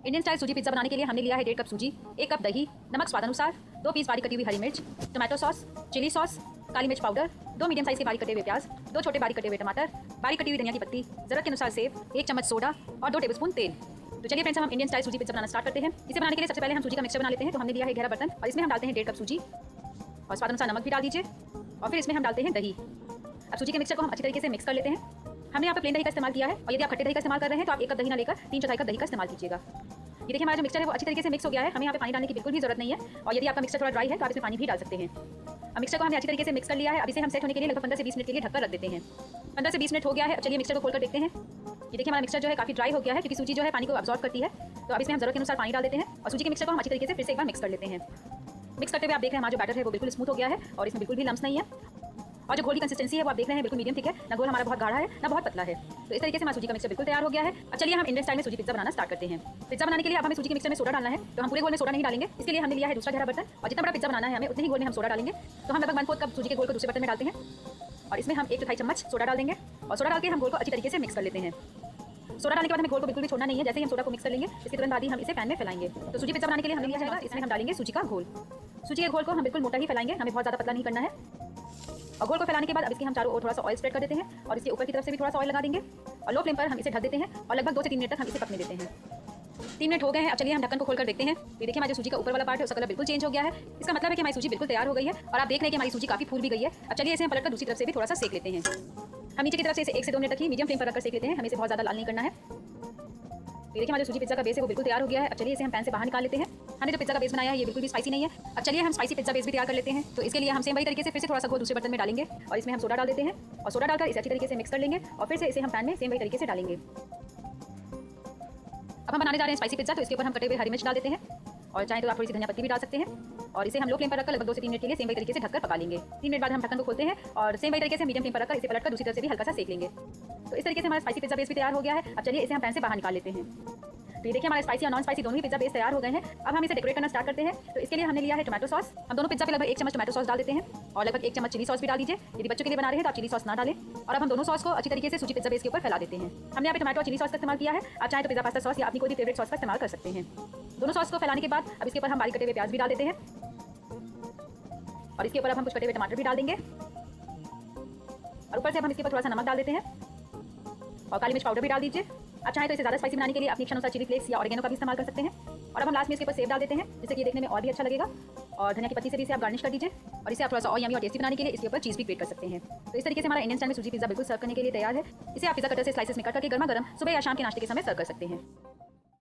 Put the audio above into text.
Indian style सूजी pizza बनाने के लिए हमने लिया है 1.5 कप सूजी, 1 कप दही, नमक स्वाद अनुसार, 2 पीस बारीक कटी हुई हरी मिर्च, टोमेटो सॉस, चिली सॉस, काली मिर्च पाउडर, 2 मीडियम साइज के बारीक कटे हुए प्याज, 2 छोटे बारीक कटे हुए टमाटर, बारीक कटी हुई धनिया की पत्ती, जरूरत के अनुसार सेब, 1 चम्मच सोडा और 2 टेबलस्पून तेल। तो चलिए फ्रेंड्स, हम इंडियन स्टाइल सूजी पिज्जा बनाना स्टार्ट करते हैं। इसे बनाने के लिए सबसे पहले हम सूजी का मिक्सचर बना लेते हैं। तो हमने लिया है 11 बर्तन और इसमें हम डालते हैं 1.5 कप सूजी और स्वाद अनुसार नमक भी डाल दीजिए और फिर इसमें हम डालते हैं दही। अब सूजी के मिक्सचर को हम अच्छी तरीके से मिक्स कर लेते हैं। हमने यहाँ पर प्लेन दही का इस्तेमाल किया है और यदि आप खट्टे दही का इस्तेमाल कर रहे हैं तो आप 1 कप दही ना लेकर 3/4 कप दही का इस्तेमाल कीजिएगा। ये देखिए हमारा जो मिक्सचर है वो अच्छी तरीके से मिक्स हो गया है। हमें यहाँ पे पानी डालने की बिल्कुल भी जरूरत नहीं है और यदि आपका मिक्सचर थोड़ा ड्राई है तो आप इसमें पानी भी डाल सकते हैं। अब मिक्सचर को हमने अच्छी तरीके से मिक्स कर लिया है। अब इसे हम सेट होने के लिए लगभग 15 से 20 मिनट के लिए ढककर रख देते हैं। 15 से 20 मिनट हो गया है। चलिए मिक्सचर को खोलकर देखते हैं। ये देखिए हमारा मिक्सचर जो है काफी ड्राई हो गया है क्योंकि सूजी जो है पानी को अब्सॉर्ब करती है। तो अब इसमें हम जरूरत के अनुसार पानी डाल देते हैं और सूजी के मिक्सचर को हम अच्छी तरीके से फिर से एक बार मिक्स कर लेते हैं। मिक्स करते हुए आप देख रहे हैं हमारा जो बैटर है वो बिल्कुल स्मूथ हो गया है और इसमें बिल्कुल भी लम्स नहीं है और जो घोल की कंसिस्टेंसी है वो आप देख रहे हैं बिल्कुल मीडियम थिक है। ना घोल हमारा बहुत गाढ़ा है ना बहुत पतला है। तो इस तरीके से हमारा सूजी का मिक्सचर बिल्कुल तैयार हो गया है। अब चलिए हम इंडियन स्टाइल में सूजी पिज्जा बनाना स्टार्ट करते हैं। पिज्जा बनाने के लिए अब हमें सूजी के मिक्सचर में सोडा डालना है। तो हम पूरे घोल में सोडा नहीं डालेंगे। इसके लिए हमने लिया है दूसरा घेरा बर्तन और जितना बड़ा पिज्जा बनाना है हमें उतने ही घोल में हम सोडा डालेंगे। तो हम लगभग 1/4 कप सूजी के घोल को दूसरे बर्तन में डालते हैं और इसमें हम 1 चौथाई चम्मच सोडा डाल देंगे और सोडा डाल के हम घोल को अच्छी तरीके से मिक्स कर लेते हैं। सोडा डालने के बाद हमें घोल को बिल्कुल भी छोड़ना नहीं है। जैसे ही हम सोडा को मिक्स कर लेंगे इसके तुरंत बाद ही हम इसे पैन में फैलाएंगे। तो सूजी पिज्जा बनाने के लिए हमने लिया है इसमें हम डालेंगे सूजी का घोल। सूजी के घोल को हम बिल्कुल मोटा ही फैलाएंगे, हमें बहुत ज़्यादा पतला नहीं करना है। और घोल को फैलाने के बाद अब इसके हम चारों ओर थोड़ा सा ऑयल स्प्रेड कर देते हैं और इसके ऊपर की तरफ से भी थोड़ा सा ऑयल लगा देंगे और लो फ्लेम पर हम इसे ढक देते हैं और लगभग 2 से 3 मिनट तक हम इसे पकने देते हैं। 3 मिनट हो गए हैं। अब चलिए हम ढक्कन को खोलकर देखते हैं। ये देखिए हमारी सूजी का ऊपर वाला पार्ट है उसका कलर बिल्कुल चेंज हो गया है। इसका मतलब है कि हमारी सूजी बिल्कुल तैयार हो गई है और आप देख रहे हैं कि हमारी सूजी काफी फूल भी गई है। अब चलिए इसे हम पलटकर दूसरी तरफ से भी थोड़ा सा सेक लेते हैं। हम नीचे की तरफ से इसे 1 से 2 मिनट तक ही मीडियम फ्लेम पर रखकर सेक लेते हैं। हमें इसे बहुत ज़्यादा लाल नहीं करना है। ये देखिए हमारे सूजी पिज्जा का बेस है वो बिल्कुल तैयार हो गया है। अब चलिए इसे हम पैन से बाहर निकाल लेते हैं। हमने जो पिज्जा का बेस बनाया है ये बिल्कुल भी स्पाइसी नहीं है। अब चलिए हम स्पाइसी पिज्जा बेस भी तैयार कर लेते हैं। तो इसके लिए हम सेम वही तरीके से फिर से थोड़ा सा घोल दूसरे बर्तन में डालेंगे और इसमें हम सोडा डाल देते हैं और सोडा डालकर इसे अच्छी तरीके से मिक्स कर लेंगे और फिर से इसे हम पैन में सेम वही तरीके से डालेंगे। अब हम बनाने जा रहे हैं स्पाइसी पिज्जा। तो इसके ऊपर हम कटे हुए हरी मिर्च डाल देते हैं और चाहे तो आप थोड़ी सी धनिया पत्ती भी डाल सकते हैं और इसे हम लो फ्लेम पर रखकर लगभग 2 से 3 मिनट के लिए सेम वही तरीके से ढककर पका लेंगे। 3 मिनट बाद हम ढक्कन को खोलते हैं और सेम वही तरीके से मीडियम फ्लेम पर रखकर इसे पलटकर दूसरी तरफ से भी हल्का सा सेक लेंगे। तो इस तरीके से हमारा स्पाइसी पिज्जा बेस भी तैयार हो गया है। अब चलिए इसे हम पैन से बाहर निकाल लेते हैं। तो ये देखिए हमारे स्पाइसी और नॉन स्पाइसी दोनों ही पिज्जा बेस तैयार हो गए हैं। अब हम इसे डेकोरेट करना स्टार्ट करते हैं। तो इसके लिए हमने लिया है टोमेटो सॉस। हम दोनों पिज्जा पे लगभग 1 चम्मच टोमेटो सॉस डाल देते हैं और लगभग 1 चम्मच चिली सॉस भी डाल दीजिए। यदि बच्चों के लिए बना रहे हैं तो आप चिली सॉस ना डालें। और अब हम दोनों सॉस को अच्छी तरीके से सूजी पिज्जा बेस के ऊपर फैला देते हैं। हमने यहाँ पे टोमेटो और चिली सॉस का इस्तेमाल किया है। आप चाहे तो पिज्जा पास्ता सॉस या अपनी कोई भी फेवरेट सॉस का इस्तेमाल कर सकते हैं। दोनों सॉस को फैलाने के बाद अब इसके ऊपर हम बारीक कटे हुए प्याज भी डाल देते हैं और इसके ऊपर अब हम कुछ कटे हुए टमाटर भी डाल देंगे और ऊपर से अब हम इसके ऊपर थोड़ा सा नमक डाल देते हैं और काली मिर्च पाउडर भी डाल दीजिए। आप चाहे तो इसे ज़्यादा स्पाइसी बनाने के लिए अपनी इच्छानुसार चिली फ्लेक्स या ऑरिगेनो का भी इस्तेमाल कर सकते हैं। और अब हम लास्ट में इसके ऊपर सेब डाल देते हैं जिससे कि देखने में और भी अच्छा लगेगा और धनिया की पत्ती से भी इसे आप गार्निश कर दीजिए और इसे आप थोड़ा सा और यमी और टेस्टी बनाने के लिए इसके ऊपर चीज़ भी ग्रेट कर सकते हैं। तो इस तरीके से हमारा इंडियन स्टाइल में सूजी पिज्जा बिल्कुल सर्व करने के लिए तैयार है। इसे आप पिज्जा कटर से स्लाइसेस में कट करके गर्मा गर्म सुबह या शाम के नाश्ते के समय सर्व कर सकते हैं।